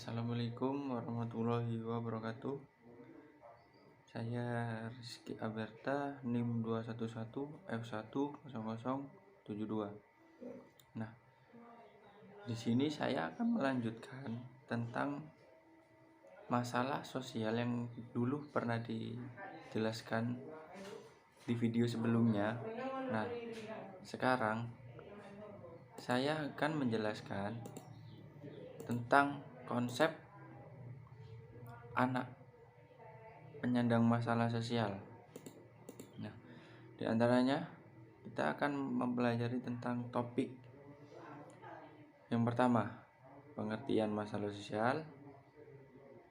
Assalamualaikum warahmatullahi wabarakatuh. Saya Rizky Aberta, NIM 211F10072. Nah, di sini saya akan melanjutkan tentang masalah sosial yang dulu pernah dijelaskan di video sebelumnya. Nah, sekarang saya akan menjelaskan tentang konsep anak penyandang masalah sosial. Nah, di antaranya kita akan mempelajari tentang topik yang pertama, pengertian masalah sosial.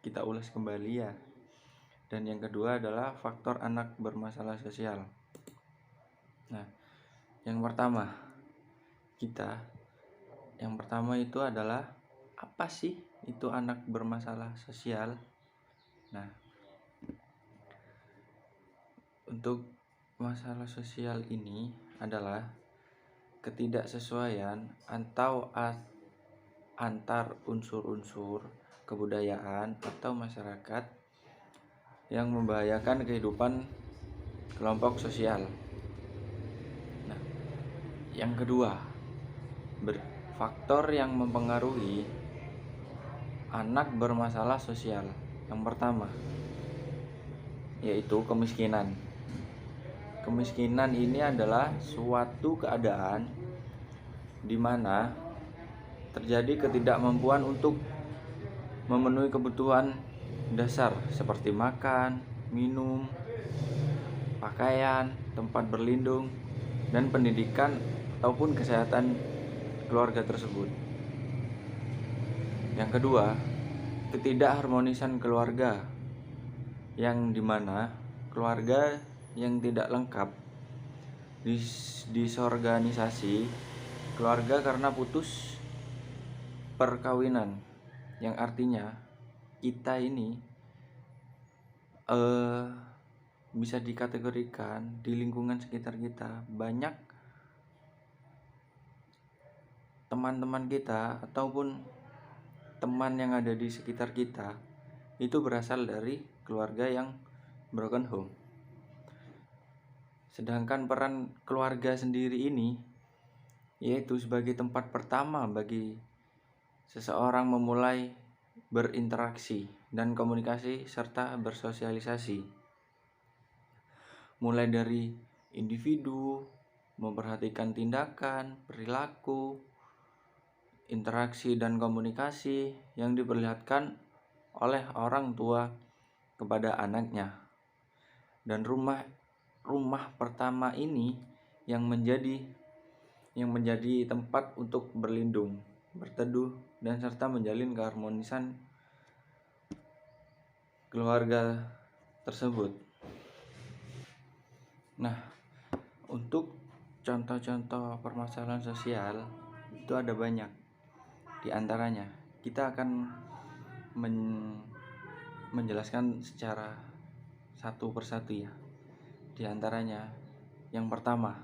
Kita ulas kembali ya. Dan yang kedua adalah faktor anak bermasalah sosial. Nah, yang pertama itu adalah apa sih itu anak bermasalah sosial? Nah, untuk masalah sosial ini adalah ketidaksesuaian antar unsur-unsur kebudayaan atau masyarakat yang membahayakan kehidupan kelompok sosial. Nah, yang kedua, faktor yang mempengaruhi anak bermasalah sosial. Yang pertama, yaitu kemiskinan. Kemiskinan ini adalah suatu keadaan di mana terjadi ketidakmampuan untuk memenuhi kebutuhan dasar seperti makan, minum, pakaian, tempat berlindung, dan pendidikan ataupun kesehatan keluarga tersebut. Yang kedua, ketidakharmonisan keluarga, yang dimana keluarga yang tidak lengkap disorganisasi keluarga karena putus perkawinan, yang artinya kita ini bisa dikategorikan di lingkungan sekitar kita banyak teman-teman kita ataupun teman yang ada di sekitar kita itu berasal dari keluarga yang broken home. Sedangkan peran keluarga sendiri ini yaitu sebagai tempat pertama bagi seseorang memulai berinteraksi dan komunikasi serta bersosialisasi. Mulai dari individu memperhatikan tindakan, perilaku, interaksi dan komunikasi yang diperlihatkan oleh orang tua kepada anaknya. Dan rumah pertama ini yang menjadi tempat untuk berlindung, berteduh, dan serta menjalin keharmonisan keluarga tersebut. Nah, untuk contoh-contoh permasalahan sosial itu ada banyak. Di antaranya kita akan menjelaskan secara satu persatu ya. Di antaranya yang pertama,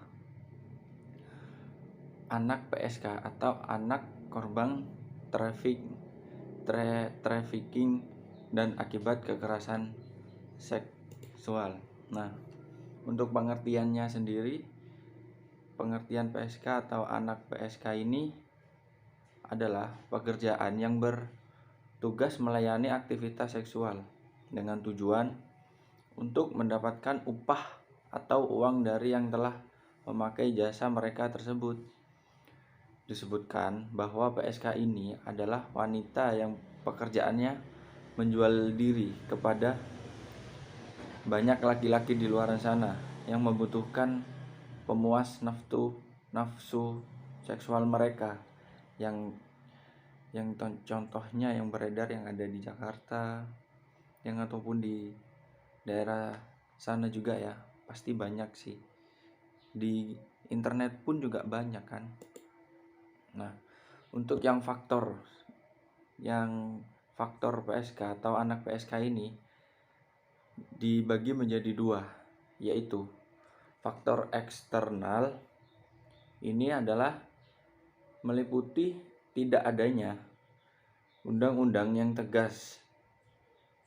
anak PSK atau anak korban trafficking dan akibat kekerasan seksual. Nah, untuk pengertiannya sendiri, pengertian PSK atau anak PSK ini adalah pekerjaan yang bertugas melayani aktivitas seksual dengan tujuan untuk mendapatkan upah atau uang dari yang telah memakai jasa mereka tersebut. Disebutkan bahwa PSK ini adalah wanita yang pekerjaannya menjual diri kepada banyak laki-laki di luar sana yang membutuhkan pemuas nafsu seksual mereka, yang contohnya yang beredar yang ada di Jakarta, yang ataupun di daerah sana juga ya, pasti banyak sih. Di internet pun juga banyak kan. Nah, untuk yang faktor PSK atau anak PSK ini dibagi menjadi dua, yaitu faktor eksternal. Ini adalah meliputi tidak adanya undang-undang yang tegas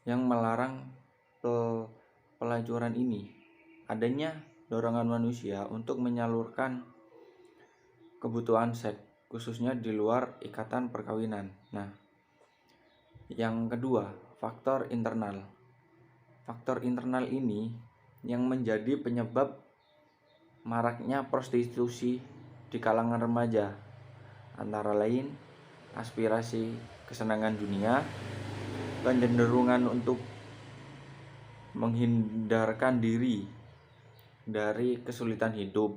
yang melarang pelacuran ini. Adanya dorongan manusia untuk menyalurkan kebutuhan seks, khususnya di luar ikatan perkawinan. Nah, yang kedua, faktor internal. Faktor internal ini yang menjadi penyebab maraknya prostitusi di kalangan remaja, antara lain aspirasi kesenangan dunia, kecenderungan untuk menghindarkan diri dari kesulitan hidup,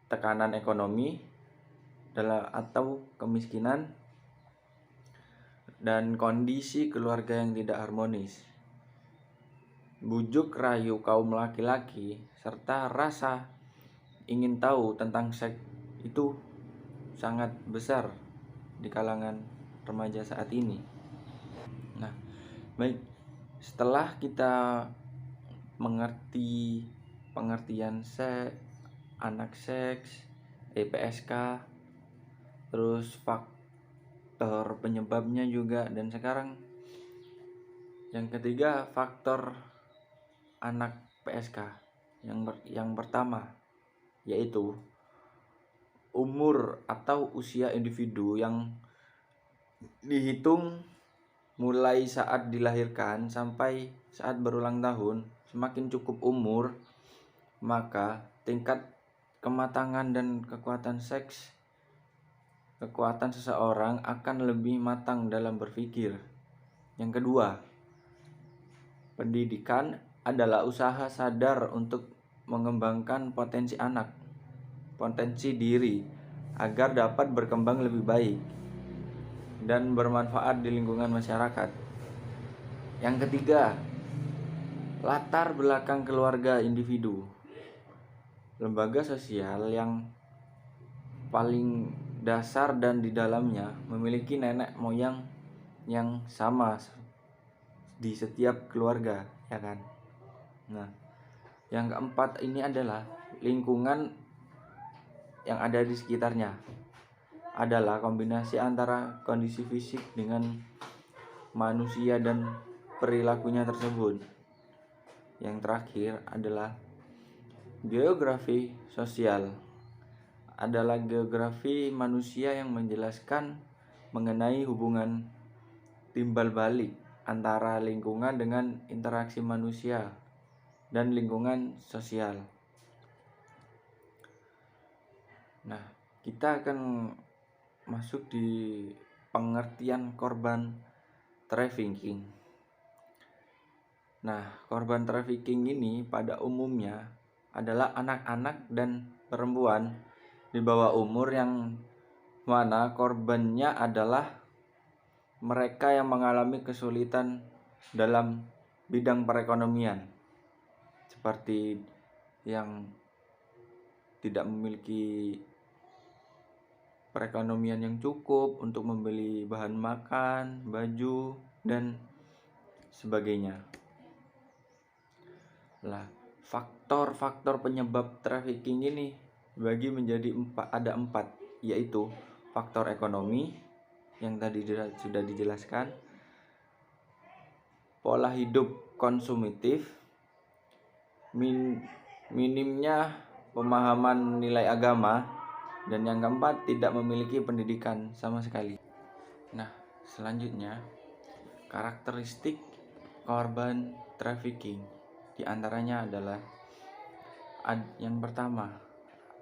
tekanan ekonomi atau kemiskinan, dan kondisi keluarga yang tidak harmonis. Bujuk rayu kaum laki-laki serta rasa ingin tahu tentang seks itu sangat besar di kalangan remaja saat ini. Nah, baik, setelah kita mengerti pengertian seks, anak seks, PSK, terus faktor penyebabnya juga, dan sekarang yang ketiga, faktor anak PSK. Yang pertama yaitu umur atau usia individu yang dihitung mulai saat dilahirkan sampai saat berulang tahun. Semakin cukup umur, maka tingkat kematangan dan kekuatan seseorang akan lebih matang dalam berpikir. Yang kedua, pendidikan adalah usaha sadar untuk mengembangkan potensi anak, potensi diri, agar dapat berkembang lebih baik dan bermanfaat di lingkungan masyarakat. Yang ketiga, latar belakang keluarga individu. Lembaga sosial yang paling dasar dan di dalamnya memiliki nenek moyang yang sama di setiap keluarga, ya kan? Nah, yang keempat ini adalah lingkungan yang ada di sekitarnya. Adalah kombinasi antara kondisi fisik dengan manusia dan perilakunya tersebut. Yang terakhir adalah geografi sosial. Adalah geografi manusia yang menjelaskan mengenai hubungan timbal balik antara lingkungan dengan interaksi manusia dan lingkungan sosial. Nah, kita akan masuk di pengertian korban trafficking. Nah, korban trafficking ini pada umumnya adalah anak-anak dan perempuan di bawah umur yang mana korbannya adalah mereka yang mengalami kesulitan dalam bidang perekonomian, seperti yang tidak memiliki perekonomian yang cukup untuk membeli bahan makan, baju, dan sebagainya. Lah, faktor-faktor penyebab trafficking ini bagi menjadi ada 4, yaitu faktor ekonomi yang tadi sudah dijelaskan, pola hidup konsumtif, minimnya pemahaman nilai agama, dan yang keempat, tidak memiliki pendidikan sama sekali. Nah, selanjutnya karakteristik korban trafficking di antaranya adalah yang pertama,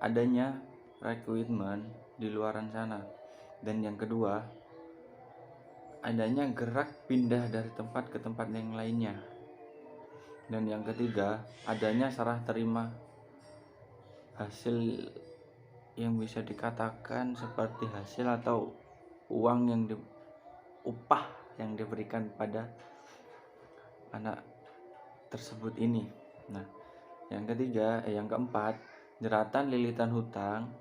adanya recruitment di luaran sana, dan yang kedua, adanya gerak pindah dari tempat ke tempat yang lainnya, dan yang ketiga, adanya serah terima hasil yang bisa dikatakan seperti hasil atau uang yang upah yang diberikan pada anak tersebut ini. Nah, yang keempat, jeratan lilitan hutang.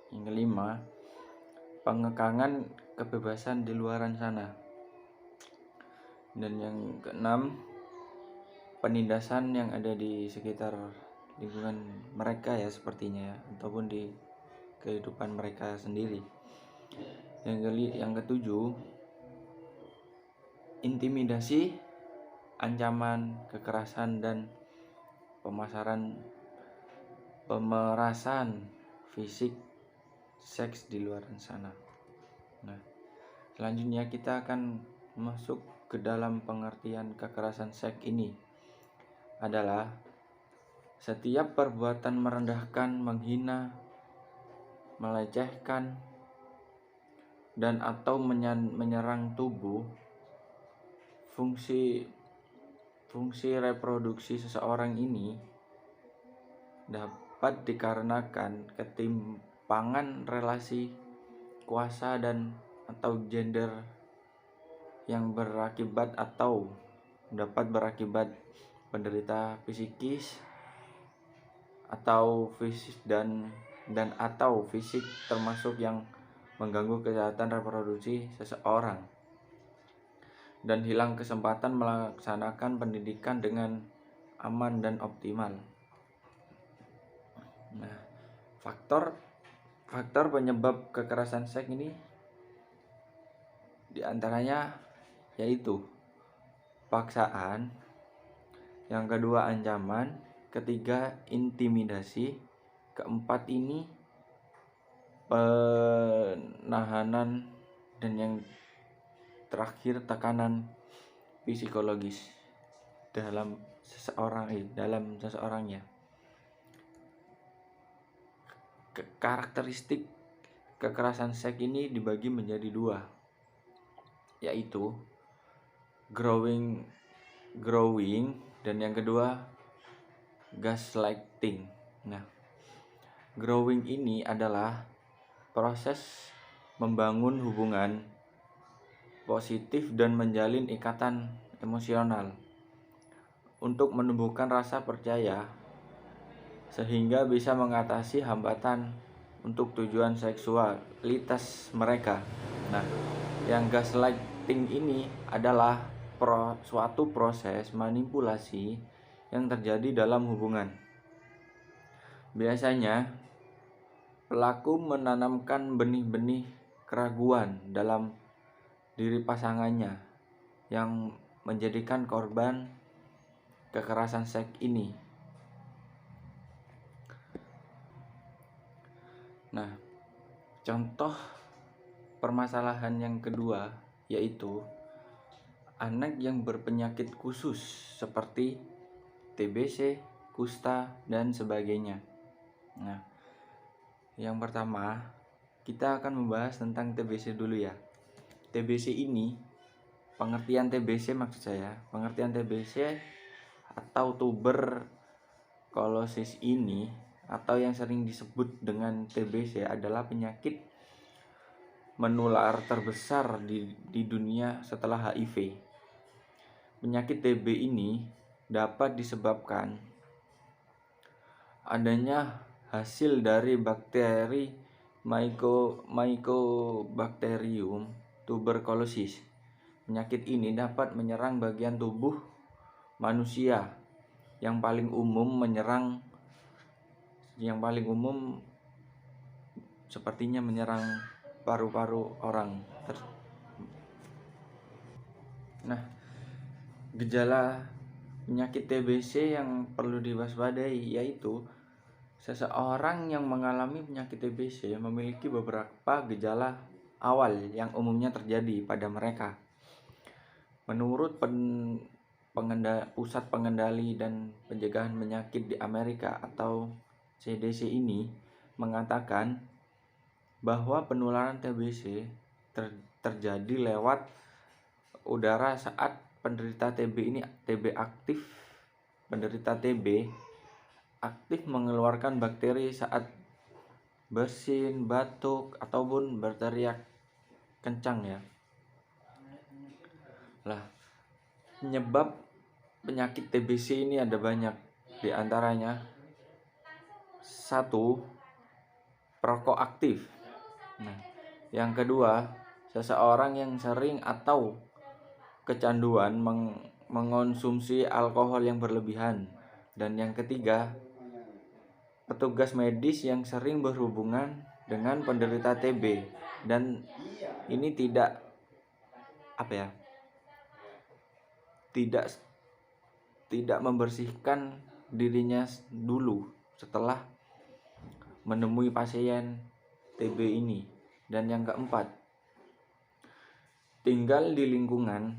Yang kelima, pengekangan kebebasan di luaran sana. Dan yang keenam, penindasan yang ada di sekitar lingkungan mereka ya, sepertinya ya, ataupun di kehidupan mereka sendiri. Yang ketujuh, intimidasi, ancaman, kekerasan, dan pemerasan fisik seks di luar sana. Nah, selanjutnya kita akan masuk ke dalam pengertian kekerasan seks ini adalah setiap perbuatan merendahkan, menghina, melecehkan, dan atau menyerang tubuh, fungsi reproduksi seseorang ini dapat dikarenakan ketimpangan relasi kuasa dan atau gender yang berakibat atau dapat berakibat penderita psikis atau fisik dan atau fisik, termasuk yang mengganggu kesehatan reproduksi seseorang dan hilang kesempatan melaksanakan pendidikan dengan aman dan optimal. Nah, faktor penyebab kekerasan seks ini diantaranya yaitu paksaan, yang kedua ancaman, ketiga intimidasi, keempat ini penahanan, dan yang terakhir tekanan psikologis dalam seseorangnya. Karakteristik kekerasan seks ini dibagi menjadi dua, yaitu growing dan yang kedua gaslighting. Nah, growing ini adalah proses membangun hubungan positif dan menjalin ikatan emosional untuk menumbuhkan rasa percaya sehingga bisa mengatasi hambatan untuk tujuan seksualitas mereka. Nah, yang gaslighting ini adalah suatu proses manipulasi yang terjadi dalam hubungan. Biasanya pelaku menanamkan benih-benih keraguan dalam diri pasangannya yang menjadikan korban kekerasan seks ini. Nah, contoh permasalahan yang kedua yaitu anak yang berpenyakit khusus seperti TBC, kusta, dan sebagainya. Nah, yang pertama kita akan membahas tentang TBC dulu ya. TBC ini, pengertian TBC atau tuberkulosis ini atau yang sering disebut dengan TBC adalah penyakit menular terbesar di dunia setelah HIV. Penyakit TB ini dapat disebabkan adanya hasil dari bakteri Mycobacterium tuberculosis. Penyakit ini dapat menyerang bagian tubuh manusia yang paling umum sepertinya menyerang paru-paru orang. Nah, gejala penyakit TBC yang perlu diwaspadai yaitu seseorang yang mengalami penyakit TBC memiliki beberapa gejala awal yang umumnya terjadi pada mereka. Menurut Pusat Pengendali dan Pencegahan Penyakit di Amerika atau CDC ini mengatakan bahwa penularan TBC terjadi lewat udara saat penderita TB aktif mengeluarkan bakteri saat bersin, batuk, ataupun berteriak kencang ya. Lah, penyebab penyakit TBC ini ada banyak, di antaranya 1. Perokok aktif. Nah, yang kedua, seseorang yang sering atau kecanduan mengonsumsi alkohol yang berlebihan. Dan yang ketiga, petugas medis yang sering berhubungan dengan penderita TB dan ini tidak tidak tidak membersihkan dirinya dulu setelah menemui pasien TB ini. Dan yang keempat, tinggal di lingkungan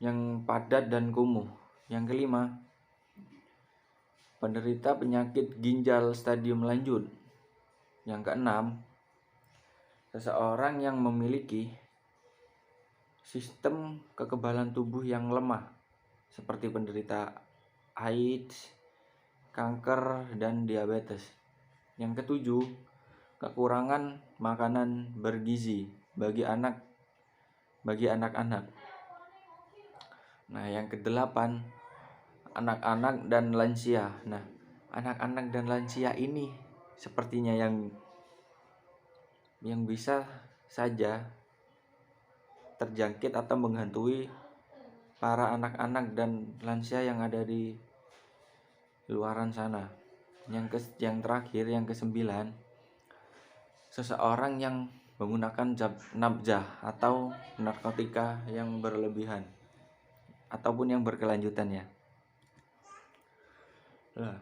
yang padat dan kumuh. Yang kelima, penderita penyakit ginjal stadium lanjut. Yang keenam, seseorang yang memiliki sistem kekebalan tubuh yang lemah seperti penderita AIDS, kanker, dan diabetes. Yang ketujuh, kekurangan makanan bergizi bagi anak-anak. Nah, yang kedelapan, anak-anak dan lansia. Nah, anak-anak dan lansia ini sepertinya yang bisa saja terjangkit atau menghantui para anak-anak dan lansia yang ada di luaran sana. Yang terakhir, yang kesembilan, seseorang yang menggunakan nabzah atau narkotika yang berlebihan ataupun yang berkelanjutan ya. Nah,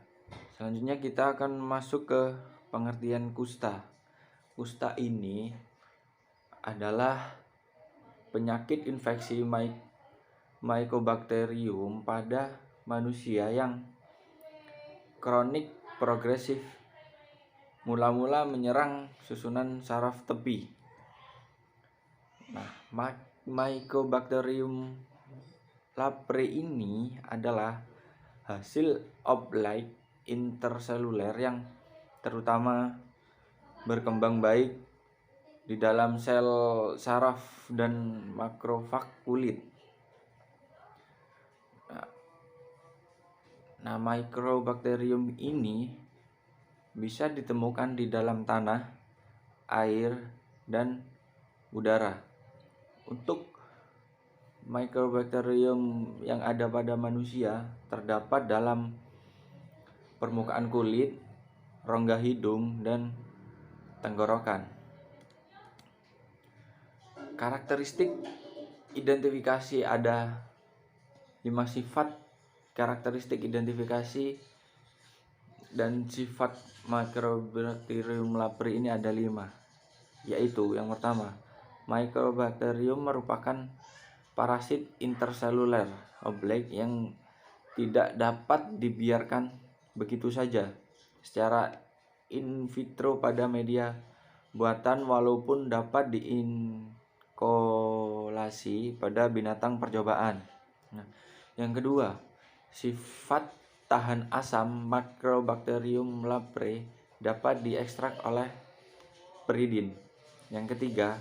selanjutnya kita akan masuk ke pengertian kusta. Kusta ini adalah penyakit infeksi Mycobacterium pada manusia yang kronik progresif, mula-mula menyerang susunan saraf tepi. Nah, Mycobacterium leprae ini adalah hasil oblike interseluler yang terutama berkembang baik di dalam sel saraf dan makrofag kulit. Nah, Mycobacterium ini bisa ditemukan di dalam tanah, air, dan udara. Untuk Mycobacterium yang ada pada manusia terdapat dalam permukaan kulit, rongga hidung, dan tenggorokan. Karakteristik identifikasi, ada 5 sifat karakteristik identifikasi dan sifat Mycobacterium leprae ini ada 5, yaitu yang pertama, Mycobacterium merupakan parasit interseluler oblek yang tidak dapat dibiarkan begitu saja secara in vitro pada media buatan walaupun dapat diinkulasi pada binatang percobaan. Nah, yang kedua, sifat tahan asam Mycobacterium leprae dapat diekstrak oleh peridin. Yang ketiga,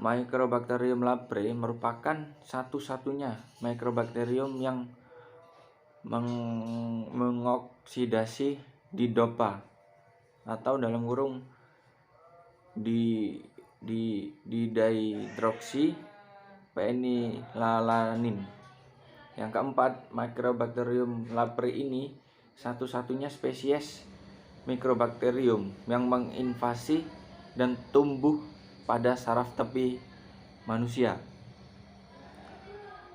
Mycobacterium leprae merupakan satu-satunya Mycobacterium yang mengoksidasi didopa atau dalam kurung di dihidroksi penilalanin. Yang keempat, Mycobacterium leprae ini satu-satunya spesies Mycobacterium yang menginvasi dan tumbuh pada saraf tepi manusia.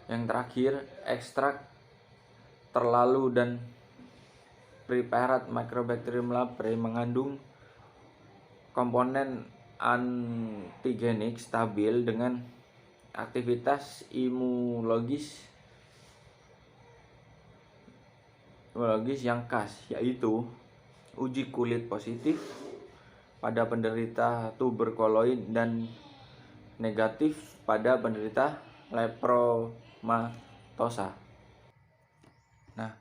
Yang terakhir, ekstrak terlalu dan preparat Mycobacterium leprae mengandung komponen antigenik stabil dengan aktivitas imunologis yang khas, yaitu uji kulit positif pada penderita tuberkulosis dan negatif pada penderita lepromatosa. Nah,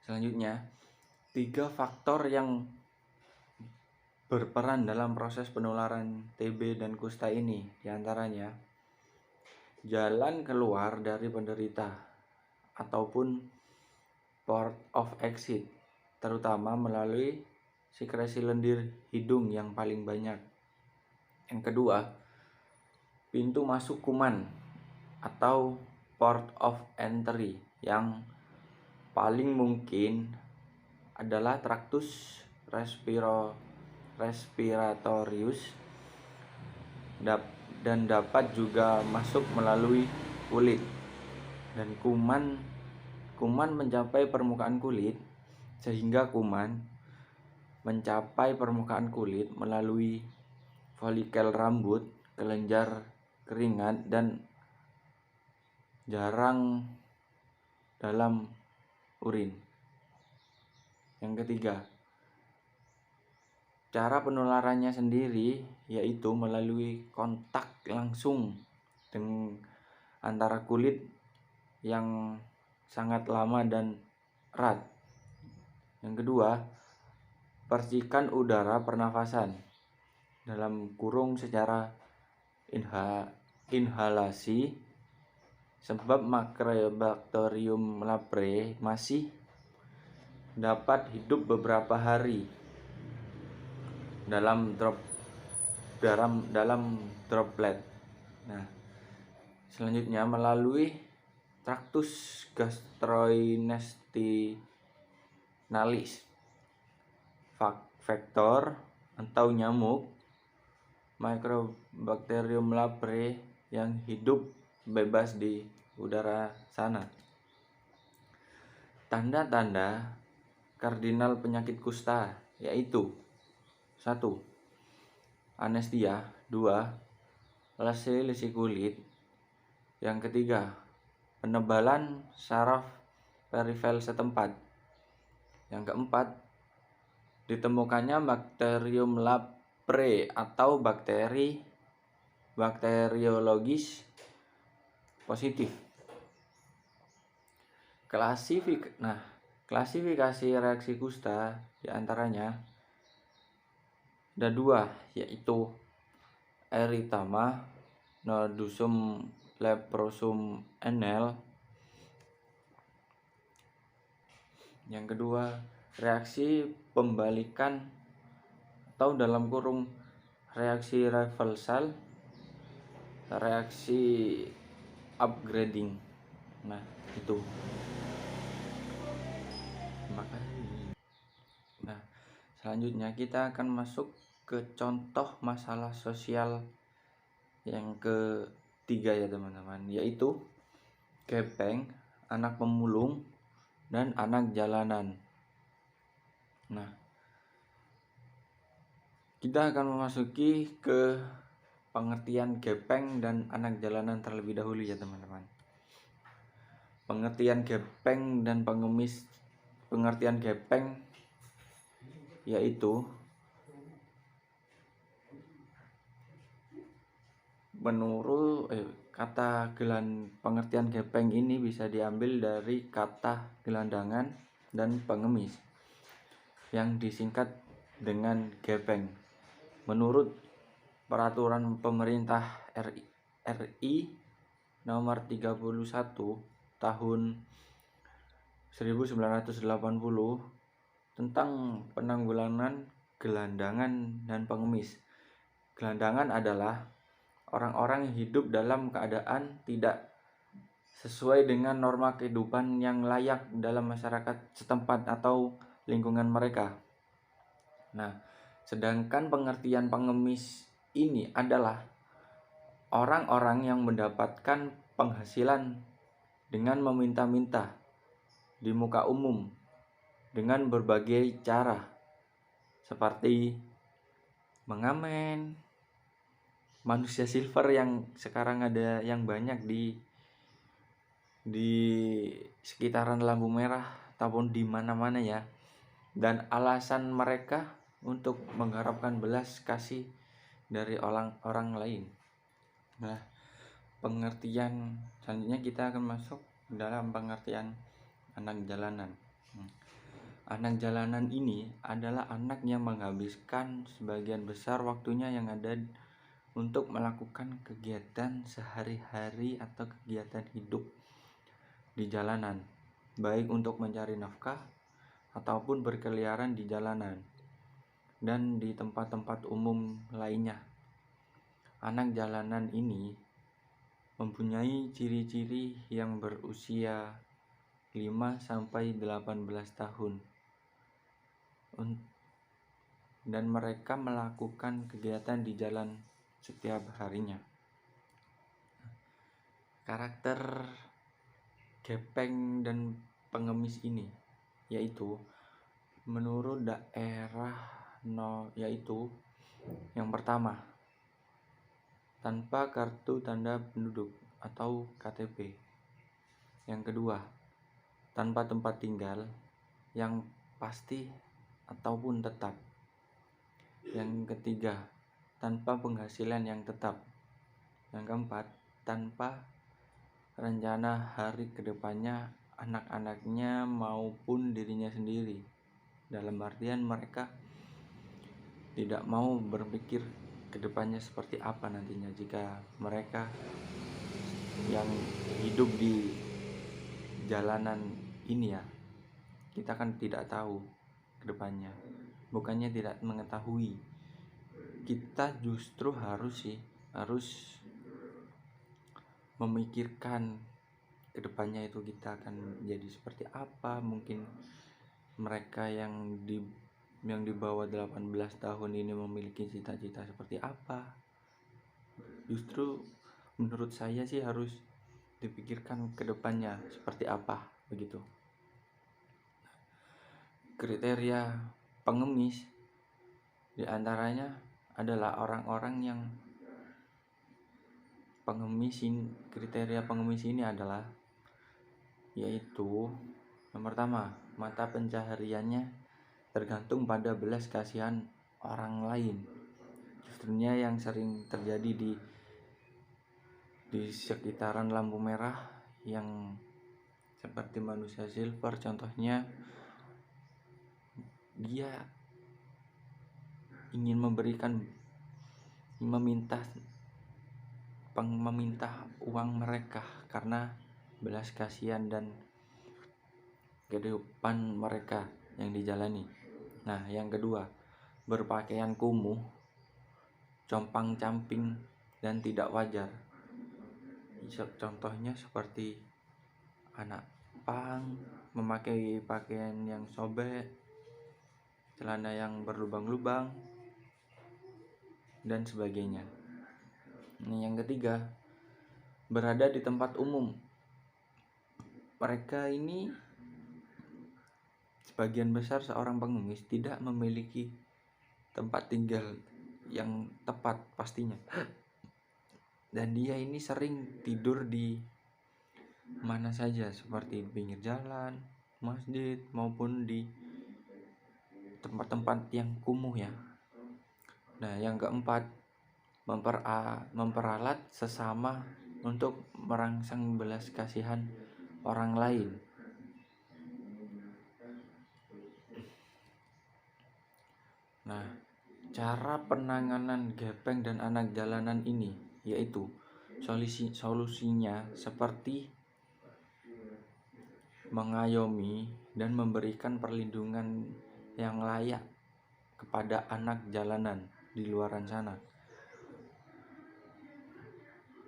selanjutnya 3 faktor yang berperan dalam proses penularan TB dan kusta ini, diantaranya jalan keluar dari penderita ataupun port of exit, terutama melalui sekresi lendir hidung yang paling banyak. Yang kedua, pintu masuk kuman atau port of entry yang paling mungkin adalah traktus respiratorius dan dapat juga masuk melalui kulit. dan kuman mencapai permukaan kulit, sehingga kuman mencapai permukaan kulit melalui folikel rambut, kelenjar keringat, dan jarang dalam urin. Yang ketiga, cara penularannya sendiri yaitu melalui kontak langsung dengan antara kulit yang sangat lama dan erat. Yang kedua, percikan udara pernafasan dalam kurung secara inhalasi, sebab Macrobacterium leprae masih dapat hidup beberapa hari dalam droplet. Nah, selanjutnya melalui traktus gastrointestinalis, vektor atau nyamuk Macrobacterium leprae yang hidup bebas di udara sana. Tanda-tanda kardinal penyakit kusta yaitu 1. Anestesia. 2. Lesi kulit. Yang ketiga, penebalan saraf perifer setempat. Yang keempat, ditemukannya Bacterium leprae atau bakteri bakteriologis positif. Klasifikasi reaksi kusta diantaranya ada 2, yaitu erythema nodosum leprosum NL. Yang kedua, reaksi pembalikan atau dalam kurung reaksi reversal, reaksi upgrading. Nah, itu. Nah, selanjutnya kita akan masuk ke contoh masalah sosial yang ketiga ya teman-teman, yaitu gepeng, anak pemulung, dan anak jalanan. Nah, kita akan memasuki ke pengertian gepeng dan anak jalanan terlebih dahulu ya teman-teman. Pengertian gepeng dan pengemis. Pengertian gepeng yaitu kata pengertian gepeng ini bisa diambil dari kata gelandangan dan pengemis yang disingkat dengan gepeng. Menurut peraturan pemerintah RI nomor 31 tahun 1980 tentang penanggulangan gelandangan dan pengemis. Gelandangan adalah orang-orang yang hidup dalam keadaan tidak sesuai dengan norma kehidupan yang layak dalam masyarakat setempat atau lingkungan mereka. Nah, sedangkan pengertian pengemis ini adalah orang-orang yang mendapatkan penghasilan dengan meminta-minta di muka umum dengan berbagai cara, seperti mengamen, manusia silver yang sekarang ada yang banyak di sekitaran lampu merah ataupun di mana-mana ya, dan alasan mereka untuk mengharapkan belas kasih dari orang lain. Nah, pengertian selanjutnya kita akan masuk dalam pengertian anak jalanan. Anak jalanan ini adalah anak yang menghabiskan sebagian besar waktunya yang ada untuk melakukan kegiatan sehari-hari atau kegiatan hidup di jalanan, baik untuk mencari nafkah ataupun berkeliaran di jalanan dan di tempat-tempat umum lainnya. Anak jalanan ini mempunyai ciri-ciri yang berusia 5-18 tahun dan mereka melakukan kegiatan di jalan setiap harinya. Karakter gepeng dan pengemis ini, yaitu menurut daerah yaitu yang pertama, tanpa kartu tanda penduduk atau KTP. Yang kedua, tanpa tempat tinggal yang pasti ataupun tetap. Yang ketiga, tanpa penghasilan yang tetap. Yang keempat, tanpa rencana hari kedepannya anak-anaknya maupun dirinya sendiri. Dalam artian mereka tidak mau berpikir kedepannya seperti apa nantinya jika mereka yang hidup di jalanan ini ya. Kita kan tidak tahu kedepannya, bukannya tidak mengetahui, kita justru harus memikirkan kedepannya itu kita akan jadi seperti apa. Mungkin mereka yang di bawah 18 tahun ini memiliki cita-cita seperti apa. Justru menurut saya sih harus dipikirkan kedepannya seperti apa begitu. Kriteria pengemis diantaranya adalah orang-orang yang kriteria pengemis ini adalah yaitu yang pertama, mata pencahariannya tergantung pada belas kasihan orang lain. Justrunya yang sering terjadi di sekitaran lampu merah yang seperti manusia silver, contohnya dia ingin meminta uang mereka karena belas kasihan dan kehidupan mereka yang dijalani. Nah, yang kedua, berpakaian kumuh, compang-camping dan tidak wajar. Contohnya seperti anak pang memakai pakaian yang sobek, celana yang berlubang-lubang dan sebagainya. Nah, yang ketiga, berada di tempat umum. Mereka ini sebagian besar seorang pengemis tidak memiliki tempat tinggal yang tepat pastinya. Dan dia ini sering tidur di mana saja, seperti pinggir jalan, masjid, maupun di tempat-tempat yang kumuh ya. Nah, yang keempat, memperalat sesama untuk merangsang belas kasihan orang lain. Nah, cara penanganan gepeng dan anak jalanan ini yaitu solusinya seperti mengayomi dan memberikan perlindungan yang layak kepada anak jalanan di luaran sana,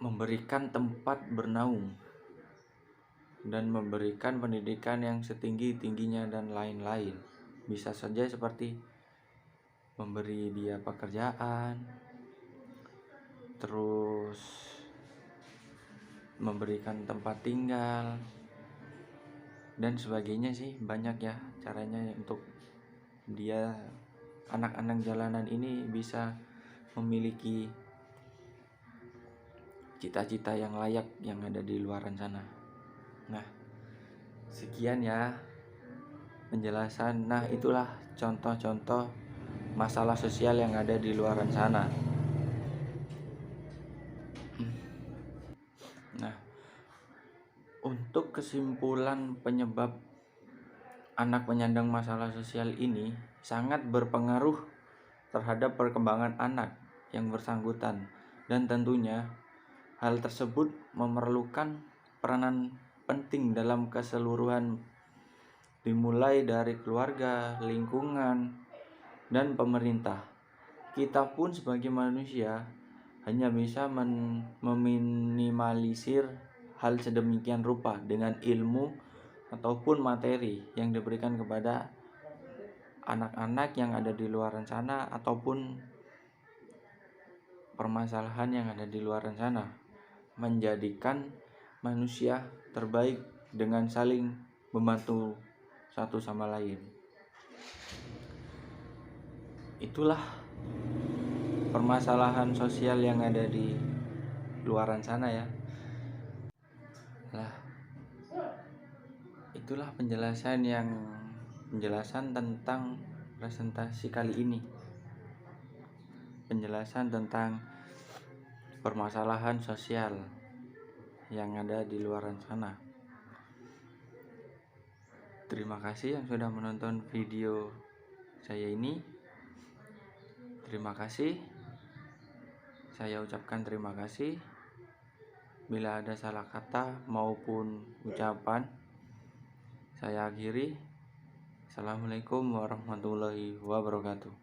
memberikan tempat bernaung dan memberikan pendidikan yang setinggi-tingginya dan lain-lain. Bisa saja seperti memberi dia pekerjaan, terus memberikan tempat tinggal dan sebagainya sih. Banyak ya caranya untuk dia anak-anak jalanan ini bisa memiliki cita-cita yang layak yang ada di luaran sana. Nah, sekian ya penjelasan. Nah, itulah contoh-contoh masalah sosial yang ada di luaran sana. Nah, untuk kesimpulan penyebab anak penyandang masalah sosial ini sangat berpengaruh terhadap perkembangan anak yang bersangkutan, dan tentunya hal tersebut memerlukan peranan penting dalam keseluruhan, dimulai dari keluarga, lingkungan, dan pemerintah. Kita pun sebagai manusia hanya bisa meminimalisir hal sedemikian rupa dengan ilmu ataupun materi yang diberikan kepada anak-anak yang ada di luaran sana ataupun permasalahan yang ada di luaran sana, menjadikan manusia terbaik dengan saling membantu satu sama lain. Itulah permasalahan sosial yang ada di luaran sana ya. Lah, itulah penjelasan tentang presentasi kali ini. Penjelasan tentang permasalahan sosial yang ada di luaran sana. Terima kasih yang sudah menonton video saya ini. Terima kasih. Saya ucapkan terima kasih. Bila ada salah kata maupun ucapan, saya akhiri. Assalamualaikum warahmatullahi wabarakatuh.